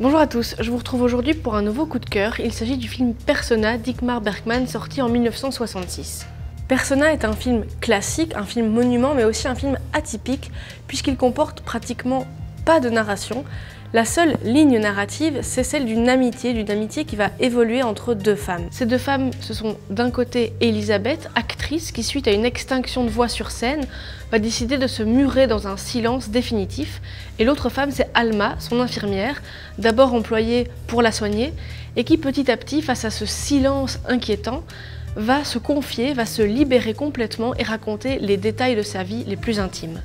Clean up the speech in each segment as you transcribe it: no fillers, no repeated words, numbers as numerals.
Bonjour à tous, je vous retrouve aujourd'hui pour un nouveau coup de cœur. Il s'agit du film Persona d'Ingmar Bergman sorti en 1966. Persona est un film classique, un film monument, mais aussi un film atypique puisqu'il comporte pratiquement pas de narration. La seule ligne narrative, c'est celle d'une amitié qui va évoluer entre deux femmes. Ces deux femmes, ce sont d'un côté Elisabeth, actrice qui, suite à une extinction de voix sur scène, va décider de se murer dans un silence définitif. Et l'autre femme, c'est Alma, son infirmière, d'abord employée pour la soigner, et qui petit à petit, face à ce silence inquiétant, va se confier, va se libérer complètement et raconter les détails de sa vie les plus intimes.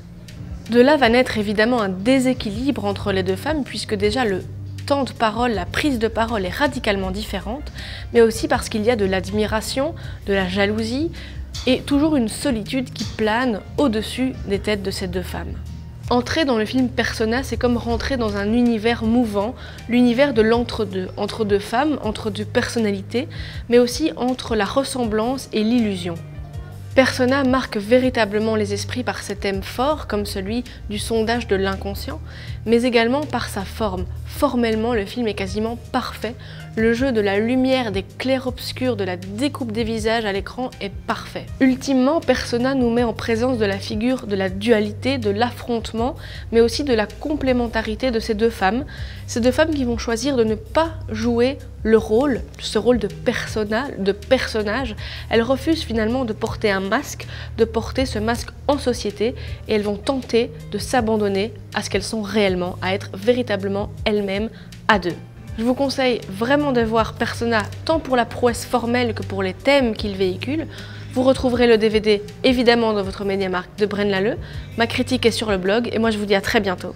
De là va naître évidemment un déséquilibre entre les deux femmes puisque déjà le temps de parole, la prise de parole est radicalement différente, mais aussi parce qu'il y a de l'admiration, de la jalousie et toujours une solitude qui plane au-dessus des têtes de ces deux femmes. Entrer dans le film Persona, c'est comme rentrer dans un univers mouvant, l'univers de l'entre-deux, entre deux femmes, entre deux personnalités, mais aussi entre la ressemblance et l'illusion. Persona marque véritablement les esprits par ses thèmes forts, comme celui du sondage de l'inconscient, mais également par sa forme. Formellement, le film est quasiment parfait. Le jeu de la lumière, des clairs-obscurs, de la découpe des visages à l'écran est parfait. Ultimement, Persona nous met en présence de la figure de la dualité, de l'affrontement, mais aussi de la complémentarité de ces deux femmes. Ces deux femmes qui vont choisir de ne pas jouer le rôle, ce rôle de personnage. Elles refusent finalement de porter un masque, de porter ce masque en société, et elles vont tenter de s'abandonner à ce qu'elles sont réellement, à être véritablement elles-mêmes à deux. Je vous conseille vraiment de voir Persona tant pour la prouesse formelle que pour les thèmes qu'il véhicule. Vous retrouverez le DVD évidemment dans votre MediaMarkt de Braine Lalleud. Ma critique est sur le blog et moi je vous dis à très bientôt.